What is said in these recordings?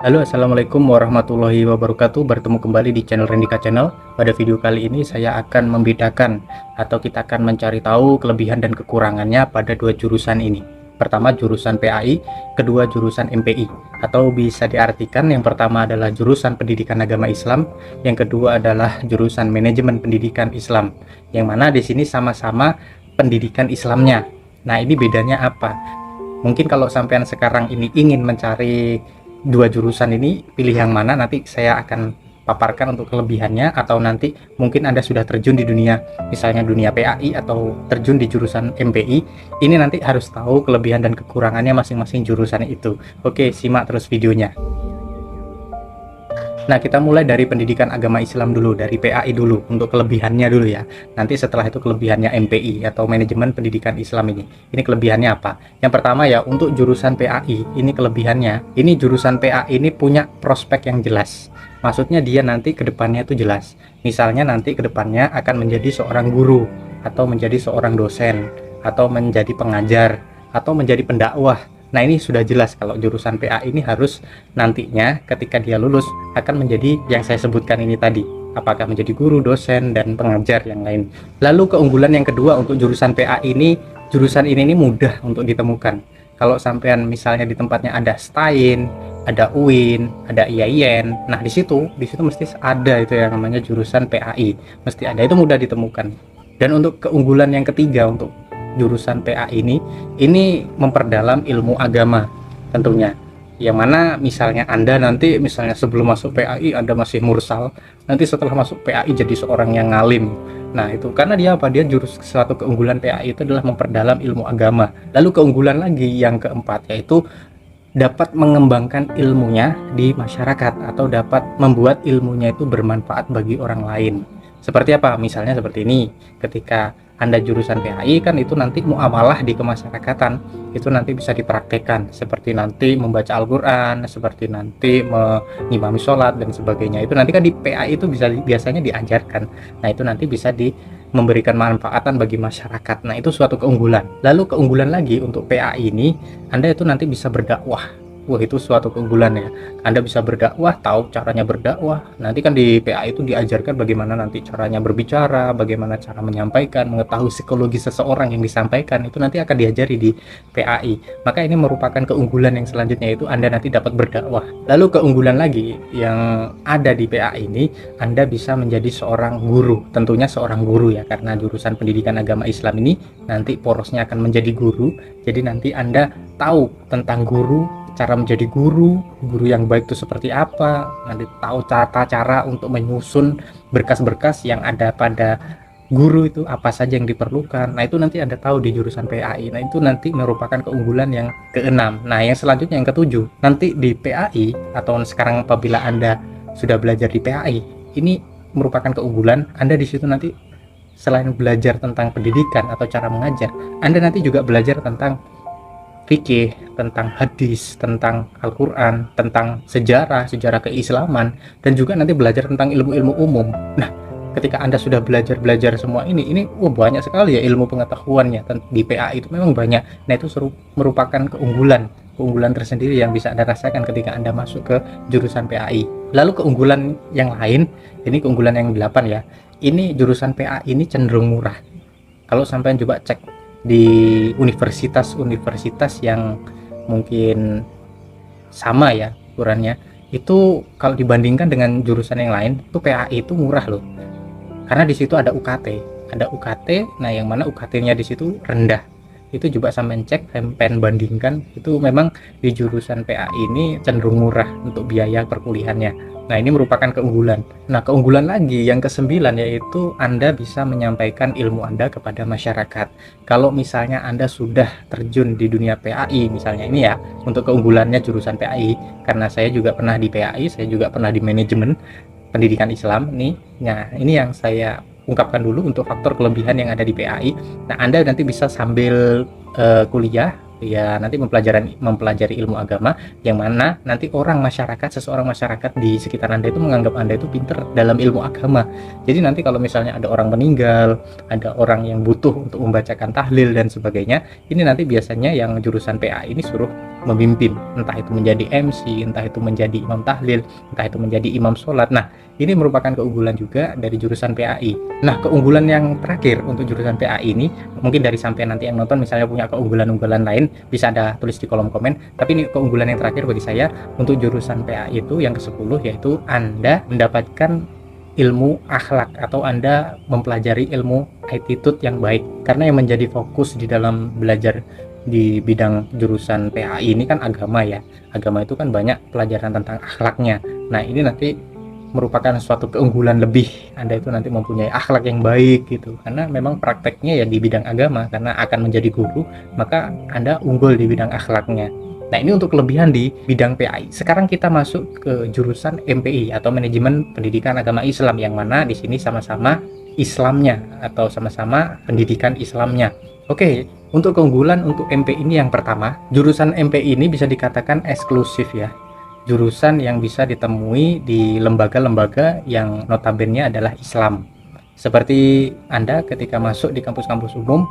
Halo, assalamualaikum warahmatullahi wabarakatuh. Bertemu kembali di channel Rendika Channel. Pada video kali ini saya akan membedakan atau kita akan mencari tahu kelebihan dan kekurangannya pada dua jurusan ini. Pertama jurusan PAI, kedua jurusan MPI. Atau bisa diartikan yang pertama adalah jurusan Pendidikan Agama Islam, yang kedua adalah jurusan Manajemen Pendidikan Islam. Yang mana di sini sama-sama pendidikan Islamnya. Nah, ini bedanya apa? Mungkin kalau sampean sekarang ini ingin mencari dua jurusan ini, pilih yang mana, nanti saya akan paparkan untuk kelebihannya, atau nanti mungkin Anda sudah terjun di dunia, misalnya dunia PAI atau terjun di jurusan MPI, ini nanti harus tahu kelebihan dan kekurangannya masing-masing jurusan itu. Oke, simak terus videonya. Nah, kita mulai dari pendidikan agama Islam dulu, dari PAI dulu, untuk kelebihannya dulu ya. Nanti setelah itu kelebihannya MPI atau Manajemen Pendidikan Islam ini. Ini kelebihannya apa? Yang pertama ya, untuk jurusan PAI, ini kelebihannya, ini jurusan PAI ini punya prospek yang jelas. Maksudnya dia nanti ke depannya itu jelas. Misalnya nanti ke depannya akan menjadi seorang guru, atau menjadi seorang dosen, atau menjadi pengajar, atau menjadi pendakwah. Nah, ini sudah jelas kalau jurusan PA ini harus nantinya ketika dia lulus akan menjadi yang saya sebutkan ini tadi. Apakah menjadi guru, dosen, dan pengajar yang lain. Lalu keunggulan yang kedua untuk jurusan PA ini, jurusan ini mudah untuk ditemukan. Kalau sampean misalnya di tempatnya ada STAIN, ada UIN, ada IAIN, nah di situ mesti ada itu yang namanya jurusan PAI. Mesti ada, itu mudah ditemukan. Dan untuk keunggulan yang ketiga untuk jurusan PA ini memperdalam ilmu agama tentunya, yang mana misalnya Anda nanti misalnya sebelum masuk PAI Anda masih mursal, nanti setelah masuk PAI jadi seorang yang ngalim. Nah, itu karena dia suatu keunggulan PAI itu adalah memperdalam ilmu agama. Lalu keunggulan lagi yang keempat yaitu dapat mengembangkan ilmunya di masyarakat, atau dapat membuat ilmunya itu bermanfaat bagi orang lain. Seperti apa? Misalnya seperti ini, ketika Anda jurusan PAI kan itu nanti muamalah di kemasyarakatan, itu nanti bisa dipraktekkan, seperti nanti membaca Al-Quran, seperti nanti mengimami sholat dan sebagainya. Itu nanti kan di PAI itu biasanya diajarkan. Nah, itu nanti bisa memberikan manfaatan bagi masyarakat. Nah, itu suatu keunggulan. Lalu keunggulan lagi untuk PAI ini, Anda itu nanti bisa berdakwah. Wah, itu suatu keunggulan ya. Anda bisa berdakwah, tahu caranya berdakwah. Nanti kan di PA itu diajarkan bagaimana nanti caranya berbicara, bagaimana cara menyampaikan, mengetahui psikologi seseorang yang disampaikan, itu nanti akan diajari di PAI. Maka ini merupakan keunggulan yang selanjutnya, itu Anda nanti dapat berdakwah. Lalu keunggulan lagi yang ada di PA ini, Anda bisa menjadi seorang guru. Tentunya seorang guru ya, karena jurusan pendidikan agama Islam ini nanti porosnya akan menjadi guru. Jadi nanti Anda tahu tentang guru, cara menjadi guru yang baik itu seperti apa, nanti tahu cara untuk menyusun berkas-berkas yang ada pada guru itu apa saja yang diperlukan. Nah, itu nanti Anda tahu di jurusan PAI. Nah, itu nanti merupakan keunggulan yang keenam. Nah, yang selanjutnya yang ketujuh, nanti di PAI atau sekarang apabila Anda sudah belajar di PAI, ini merupakan keunggulan Anda di situ. Nanti selain belajar tentang pendidikan atau cara mengajar, Anda nanti juga belajar tentang fikih, tentang hadis, tentang Al-Quran, tentang sejarah keislaman, dan juga nanti belajar tentang ilmu-ilmu umum. Nah, ketika Anda sudah belajar semua ini banyak sekali ya ilmu pengetahuannya di PA itu, memang banyak. Nah, itu merupakan keunggulan tersendiri yang bisa Anda rasakan ketika Anda masuk ke jurusan PAI. Lalu keunggulan yang lain, ini keunggulan yang 8 ya. Ini jurusan PA ini cenderung murah. Kalau sampai coba cek di universitas-universitas yang mungkin sama ya ukurannya, itu kalau dibandingkan dengan jurusan yang lain, itu PAI itu murah loh. Karena di situ ada UKT, nah yang mana UKT-nya di situ rendah. Itu coba sampai cek, sampai bandingkan, itu memang di jurusan PAI ini cenderung murah untuk biaya perkuliahannya. Nah, ini merupakan keunggulan. Nah, keunggulan lagi yang ke-9 yaitu Anda bisa menyampaikan ilmu Anda kepada masyarakat. Kalau misalnya Anda sudah terjun di dunia PAI, misalnya ini ya, untuk keunggulannya jurusan PAI, karena saya juga pernah di PAI, saya juga pernah di Manajemen Pendidikan Islam nih. Nah, ini yang saya ungkapkan dulu untuk faktor kelebihan yang ada di PAI. Nah, Anda nanti bisa sambil kuliah ya nanti mempelajari ilmu agama, yang mana nanti seseorang masyarakat di sekitar Anda itu menganggap Anda itu pinter dalam ilmu agama. Jadi nanti kalau misalnya ada orang meninggal, ada orang yang butuh untuk membacakan tahlil dan sebagainya, ini nanti biasanya yang jurusan PA ini suruh memimpin, entah itu menjadi MC, entah itu menjadi imam tahlil, entah itu menjadi imam sholat. Nah, ini merupakan keunggulan juga dari jurusan PAI. Nah, keunggulan yang terakhir untuk jurusan PAI ini, mungkin dari sampai nanti yang nonton misalnya punya keunggulan-unggulan lain, bisa ada tulis di kolom komen. Tapi ini keunggulan yang terakhir bagi saya untuk jurusan PAI itu yang ke-10, yaitu Anda mendapatkan ilmu akhlak atau Anda mempelajari ilmu attitude yang baik. Karena yang menjadi fokus di dalam belajar di bidang jurusan PAI ini kan agama ya. Agama itu kan banyak pelajaran tentang akhlaknya. Nah, ini nanti merupakan suatu keunggulan lebih, Anda itu nanti mempunyai akhlak yang baik gitu, karena memang prakteknya ya di bidang agama, karena akan menjadi guru maka Anda unggul di bidang akhlaknya. Nah, ini untuk kelebihan di bidang PAI. Sekarang kita masuk ke jurusan MPI atau Manajemen Pendidikan Agama Islam, yang mana di sini sama-sama Islamnya atau sama-sama pendidikan Islamnya. Oke, untuk keunggulan untuk MPI ini yang pertama, jurusan MPI ini bisa dikatakan eksklusif ya. Jurusan yang bisa ditemui di lembaga-lembaga yang notabene adalah Islam. Seperti Anda ketika masuk di kampus-kampus umum,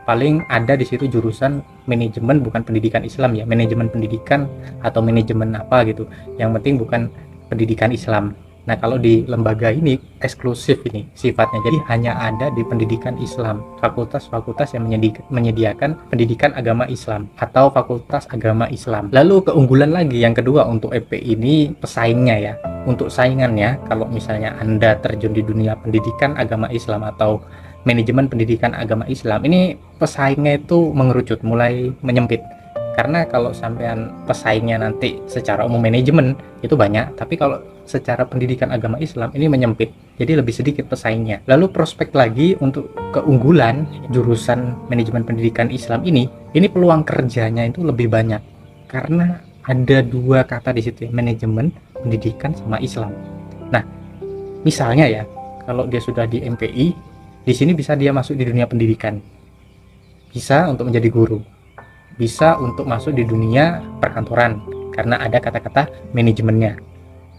paling ada di situ jurusan manajemen, bukan pendidikan Islam ya, manajemen pendidikan atau manajemen apa gitu. Yang penting bukan pendidikan Islam. Nah, kalau di lembaga ini eksklusif ini sifatnya, jadi hanya ada di pendidikan Islam, fakultas-fakultas yang menyediakan pendidikan agama Islam atau fakultas agama Islam. Lalu keunggulan lagi yang kedua untuk EP ini pesaingnya ya. Untuk saingannya, kalau misalnya Anda terjun di dunia pendidikan agama Islam atau manajemen pendidikan agama Islam, ini pesaingnya itu mengerucut, mulai menyempit. Karena kalau sampean pesaingnya nanti secara umum manajemen itu banyak, tapi kalau secara pendidikan agama Islam ini menyempit, jadi lebih sedikit pesaingnya. Lalu prospek lagi untuk keunggulan jurusan manajemen pendidikan Islam ini peluang kerjanya itu lebih banyak, karena ada dua kata di situ ya, manajemen pendidikan sama Islam. Nah, misalnya ya, kalau dia sudah di MPI, di sini bisa dia masuk di dunia pendidikan, bisa untuk menjadi guru, bisa untuk masuk di dunia perkantoran karena ada kata-kata manajemennya.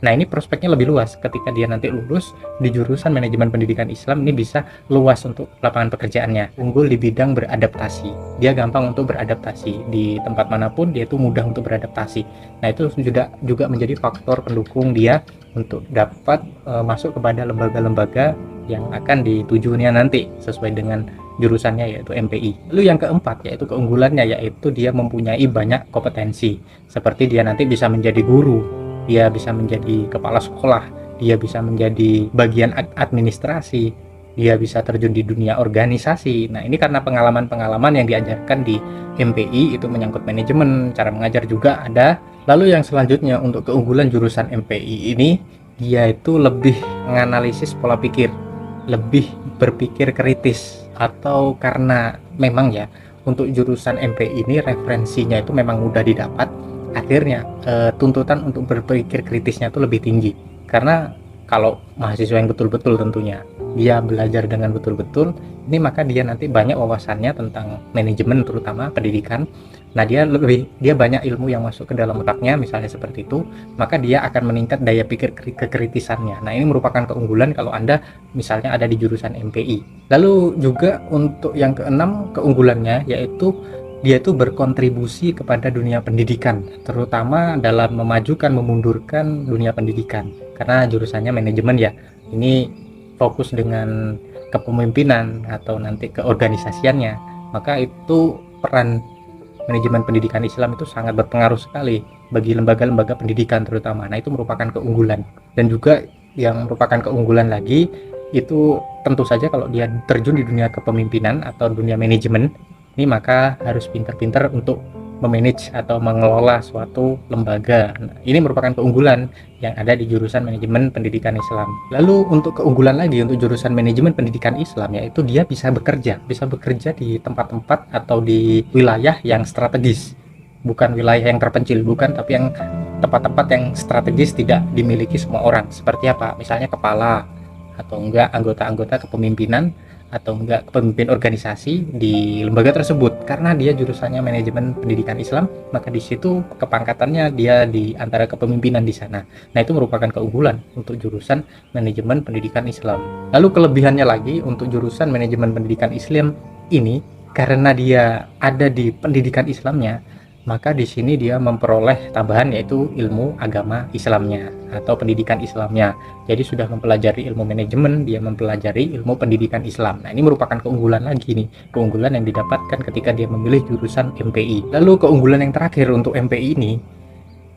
Nah, ini prospeknya lebih luas ketika dia nanti lulus di jurusan manajemen pendidikan Islam, ini bisa luas untuk lapangan pekerjaannya. Unggul di bidang beradaptasi, dia gampang untuk beradaptasi di tempat manapun, dia itu mudah untuk beradaptasi. Nah, itu juga menjadi faktor pendukung dia untuk dapat masuk kepada lembaga-lembaga yang akan ditujunya nanti sesuai dengan jurusannya, yaitu MPI. Lalu yang keempat yaitu keunggulannya, yaitu dia mempunyai banyak kompetensi, seperti dia nanti bisa menjadi guru, dia bisa menjadi kepala sekolah, dia bisa menjadi bagian administrasi, dia bisa terjun di dunia organisasi. Nah, ini karena pengalaman-pengalaman yang diajarkan di MPI itu menyangkut manajemen, cara mengajar juga ada. Lalu yang selanjutnya untuk keunggulan jurusan MPI ini, dia itu lebih menganalisis pola pikir, lebih berpikir kritis, atau karena memang ya untuk jurusan MPI ini referensinya itu memang mudah didapat, akhirnya tuntutan untuk berpikir kritisnya itu lebih tinggi. Karena kalau mahasiswa yang betul-betul tentunya dia belajar dengan betul-betul ini, maka dia nanti banyak wawasannya tentang manajemen terutama pendidikan. Nah, dia banyak ilmu yang masuk ke dalam otaknya misalnya seperti itu, maka dia akan meningkat daya pikir kekritisannya. Nah, ini merupakan keunggulan kalau Anda misalnya ada di jurusan MPI. Lalu juga untuk yang keenam keunggulannya, yaitu dia itu berkontribusi kepada dunia pendidikan, terutama dalam memajukan memundurkan dunia pendidikan. Karena jurusannya manajemen ya, ini fokus dengan kepemimpinan atau nanti keorganisasiannya, maka itu peran manajemen pendidikan Islam itu sangat berpengaruh sekali bagi lembaga-lembaga pendidikan terutama. Nah, itu merupakan keunggulan. Dan juga yang merupakan keunggulan lagi itu tentu saja kalau dia terjun di dunia kepemimpinan atau dunia manajemen ini, maka harus pintar-pintar untuk memanage atau mengelola suatu lembaga. Nah, ini merupakan keunggulan yang ada di jurusan manajemen pendidikan Islam. Lalu untuk keunggulan lagi untuk jurusan manajemen pendidikan Islam, yaitu dia bisa bekerja di tempat-tempat atau di wilayah yang strategis, bukan wilayah yang terpencil, bukan, tapi yang tempat-tempat yang strategis tidak dimiliki semua orang. Seperti apa? Misalnya kepala atau enggak anggota-anggota kepemimpinan atau enggak pemimpin organisasi di lembaga tersebut. Karena dia jurusannya manajemen pendidikan Islam, maka di situ kepangkatannya dia di antara kepemimpinan di sana. Nah, itu merupakan keunggulan untuk jurusan manajemen pendidikan Islam. Lalu kelebihannya lagi untuk jurusan manajemen pendidikan Islam ini, karena dia ada di pendidikan Islamnya, maka di sini dia memperoleh tambahan yaitu ilmu agama Islamnya atau pendidikan Islamnya. Jadi sudah mempelajari ilmu manajemen, dia mempelajari ilmu pendidikan Islam. Nah, ini merupakan keunggulan lagi nih, keunggulan yang didapatkan ketika dia memilih jurusan MPI. Lalu keunggulan yang terakhir untuk MPI ini,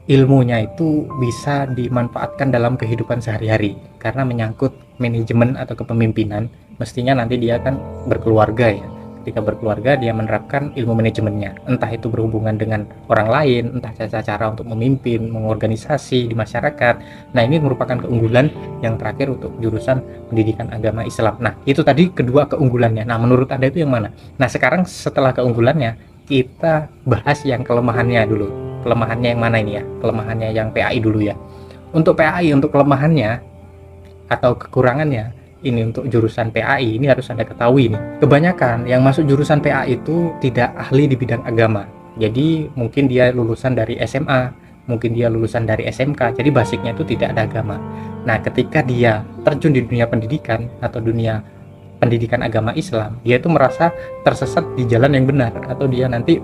ilmunya itu bisa dimanfaatkan dalam kehidupan sehari-hari karena menyangkut manajemen atau kepemimpinan. Mestinya nanti dia kan berkeluarga ya. Ketika berkeluarga dia menerapkan ilmu manajemennya, entah itu berhubungan dengan orang lain, entah cara untuk memimpin, mengorganisasi di masyarakat. Nah, ini merupakan keunggulan yang terakhir untuk jurusan pendidikan agama Islam. Nah, itu tadi kedua keunggulannya. Nah, menurut Anda itu yang mana? Nah, sekarang setelah keunggulannya, kita bahas yang kelemahannya dulu. Kelemahannya yang mana ini ya? Kelemahannya yang PAI dulu ya. Untuk PAI, untuk kelemahannya atau kekurangannya, ini untuk jurusan PAI ini harus Anda ketahui nih. Kebanyakan yang masuk jurusan PAI itu tidak ahli di bidang agama. Jadi mungkin dia lulusan dari SMA, mungkin dia lulusan dari SMK. Jadi basicnya itu tidak ada agama. Nah, ketika dia terjun di dunia pendidikan atau dunia pendidikan agama Islam, dia itu merasa tersesat di jalan yang benar, atau dia nanti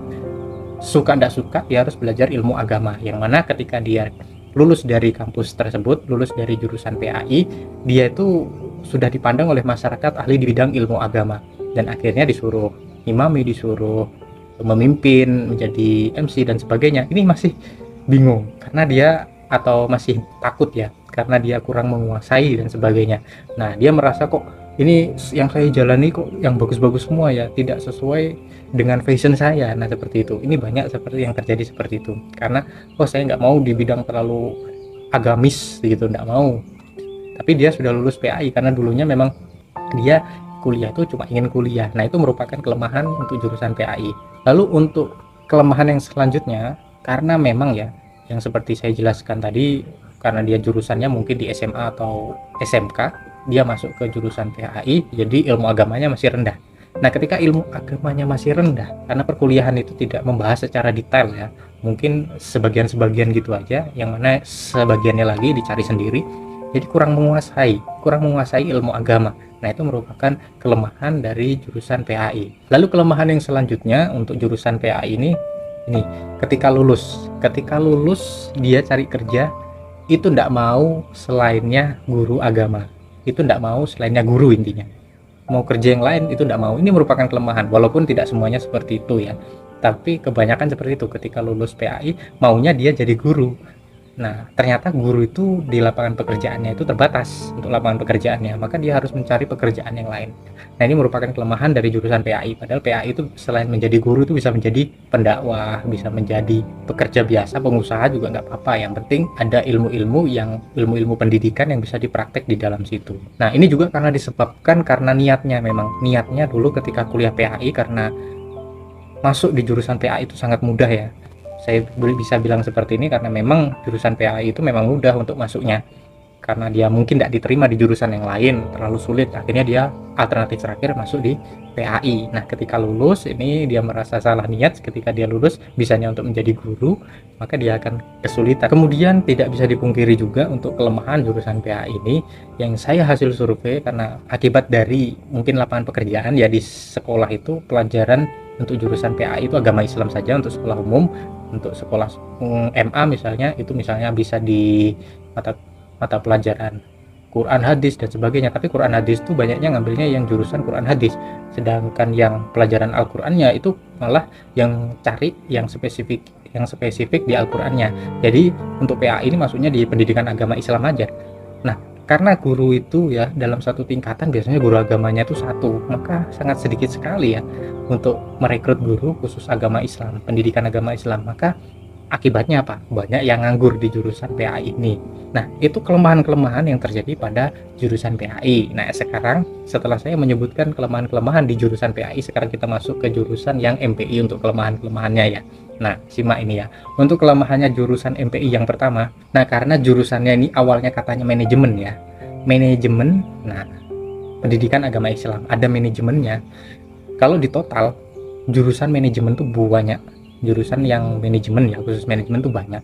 suka tidak suka dia harus belajar ilmu agama. Yang mana ketika dia lulus dari kampus tersebut, lulus dari jurusan PAI, dia itu sudah dipandang oleh masyarakat ahli di bidang ilmu agama, dan akhirnya disuruh imami, disuruh memimpin, menjadi MC dan sebagainya. Ini masih bingung karena dia, atau masih takut ya, karena dia kurang menguasai dan sebagainya. Nah, dia merasa kok ini yang saya jalani kok yang bagus-bagus semua ya, tidak sesuai dengan fashion saya. Nah, seperti itu. Ini banyak seperti yang terjadi seperti itu, karena saya nggak mau di bidang terlalu agamis gitu, nggak mau. Tapi dia sudah lulus PAI karena dulunya memang dia kuliah itu cuma ingin kuliah. Nah, itu merupakan kelemahan untuk jurusan PAI. Lalu untuk kelemahan yang selanjutnya, karena memang ya yang seperti saya jelaskan tadi, karena dia jurusannya mungkin di SMA atau SMK, dia masuk ke jurusan PAI, jadi ilmu agamanya masih rendah. Nah, ketika ilmu agamanya masih rendah, karena perkuliahan itu tidak membahas secara detail ya, mungkin sebagian-sebagian gitu aja, yang mana sebagiannya lagi dicari sendiri. Jadi kurang menguasai ilmu agama. Nah, itu merupakan kelemahan dari jurusan PAI. Lalu kelemahan yang selanjutnya untuk jurusan PAI ini ketika lulus dia cari kerja itu tidak mau selainnya guru agama. Itu tidak mau selainnya guru, intinya. Mau kerja yang lain itu tidak mau. Ini merupakan kelemahan, walaupun tidak semuanya seperti itu ya. Tapi kebanyakan seperti itu, ketika lulus PAI maunya dia jadi guru. Nah, ternyata guru itu di lapangan pekerjaannya itu terbatas untuk lapangan pekerjaannya, maka dia harus mencari pekerjaan yang lain. Nah, ini merupakan kelemahan dari jurusan PAI. Padahal PAI itu selain menjadi guru itu bisa menjadi pendakwah, bisa menjadi pekerja biasa, pengusaha juga nggak apa-apa. Yang penting ada ilmu-ilmu pendidikan yang bisa dipraktek di dalam situ. Nah, ini juga karena disebabkan karena niatnya dulu ketika kuliah PAI, karena masuk di jurusan PAI itu sangat mudah ya. Saya bisa bilang seperti ini karena memang jurusan PAI itu memang mudah untuk masuknya, karena dia mungkin tidak diterima di jurusan yang lain, terlalu sulit. Akhirnya dia alternatif terakhir masuk di PAI. Nah, ketika lulus ini dia merasa salah niat. Ketika dia lulus bisanya untuk menjadi guru, maka dia akan kesulitan. Kemudian tidak bisa dipungkiri juga untuk kelemahan jurusan PAI ini, yang saya hasil survei, karena akibat dari mungkin lapangan pekerjaan ya, di sekolah itu pelajaran untuk jurusan PAI itu agama Islam saja untuk sekolah umum. Untuk sekolah MA misalnya, itu misalnya bisa di mata pelajaran Quran hadis dan sebagainya, tapi Quran hadis itu banyaknya ngambilnya yang jurusan Quran hadis, sedangkan yang pelajaran Al-Qur'annya itu malah yang cari yang spesifik di Al-Qur'annya. Jadi untuk PAI ini maksudnya di pendidikan agama Islam aja. Nah, karena guru itu ya dalam satu tingkatan biasanya guru agamanya itu satu, maka sangat sedikit sekali ya untuk merekrut guru khusus agama Islam, pendidikan agama Islam. Maka akibatnya apa? Banyak yang nganggur di jurusan PAI ini. Nah, itu kelemahan-kelemahan yang terjadi pada jurusan PAI. Nah, sekarang setelah saya menyebutkan kelemahan-kelemahan di jurusan PAI, sekarang kita masuk ke jurusan yang MPI untuk kelemahan-kelemahannya ya. Nah, simak ini ya. Untuk kelemahannya jurusan MPI yang pertama, nah karena jurusannya ini awalnya katanya manajemen ya. Manajemen, nah pendidikan agama Islam, ada manajemennya. Kalau di total jurusan manajemen tuh banyak, jurusan yang manajemen ya, khusus manajemen tuh banyak.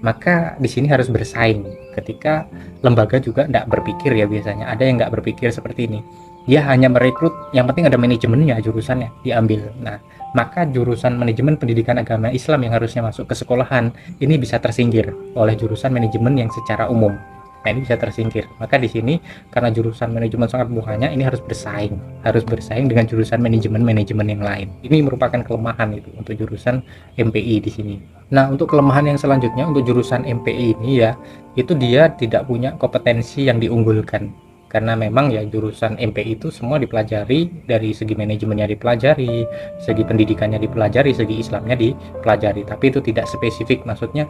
Maka di sini harus bersaing. Ketika lembaga juga tidak berpikir ya, biasanya ada yang nggak berpikir seperti ini. Dia hanya merekrut, yang penting ada manajemennya, jurusannya diambil. Nah, maka jurusan manajemen pendidikan agama Islam yang harusnya masuk ke sekolahan ini bisa tersingkir oleh jurusan manajemen yang secara umum. Nah, ini bisa tersingkir. Maka di sini karena jurusan manajemen sangat banyak, ini harus bersaing dengan jurusan manajemen yang lain. Ini merupakan kelemahan itu untuk jurusan MPI di sini. Nah, untuk kelemahan yang selanjutnya untuk jurusan MPI ini ya, itu dia tidak punya kompetensi yang diunggulkan. Karena memang ya jurusan MPI itu semua dipelajari, dari segi manajemennya dipelajari, segi pendidikannya dipelajari, segi Islamnya dipelajari, tapi itu tidak spesifik, maksudnya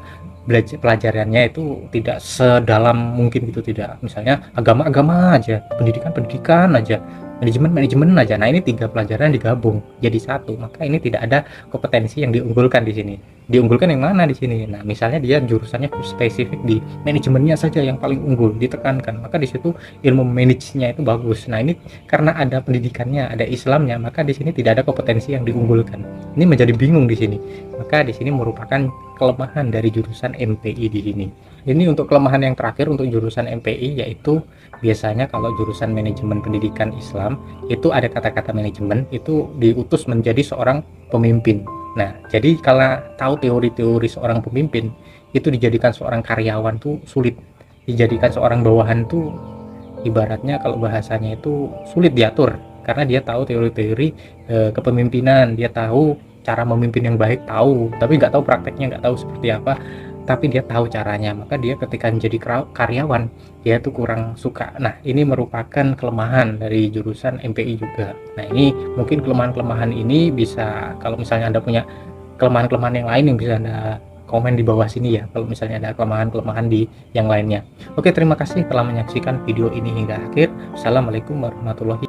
pelajarannya itu tidak sedalam mungkin gitu, tidak, misalnya agama aja, pendidikan aja, manajemen aja. Nah, ini 3 pelajaran digabung jadi satu, maka ini tidak ada kompetensi yang diunggulkan di sini. Diunggulkan yang mana di sini? Nah, misalnya dia jurusannya spesifik di manajemennya saja yang paling unggul ditekankan, maka di situ ilmu manajenya itu bagus. Nah, ini karena ada pendidikannya, ada Islamnya, maka di sini tidak ada kompetensi yang diunggulkan. Ini menjadi bingung di sini. Maka di sini merupakan kelemahan dari jurusan MPI di sini. Ini untuk kelemahan yang terakhir untuk jurusan MPI, yaitu biasanya kalau jurusan manajemen pendidikan Islam itu ada kata-kata manajemen itu diutus menjadi seorang pemimpin. Nah, jadi kalau tahu teori-teori seorang pemimpin itu dijadikan seorang karyawan tuh sulit. Dijadikan seorang bawahan tuh ibaratnya kalau bahasanya itu sulit diatur, karena dia tahu teori-teori kepemimpinan, dia tahu cara memimpin yang baik, tahu, tapi nggak tahu prakteknya, nggak tahu seperti apa, tapi dia tahu caranya. Maka dia ketika menjadi karyawan dia tuh kurang suka. Nah, ini merupakan kelemahan dari jurusan MPI juga. Nah, ini mungkin kelemahan-kelemahan ini bisa, kalau misalnya Anda punya kelemahan-kelemahan yang lain yang bisa Anda komen di bawah sini ya, kalau misalnya ada kelemahan-kelemahan di yang lainnya. Oke, terima kasih telah menyaksikan video ini hingga akhir. Assalamualaikum warahmatullahi wabarakatuh.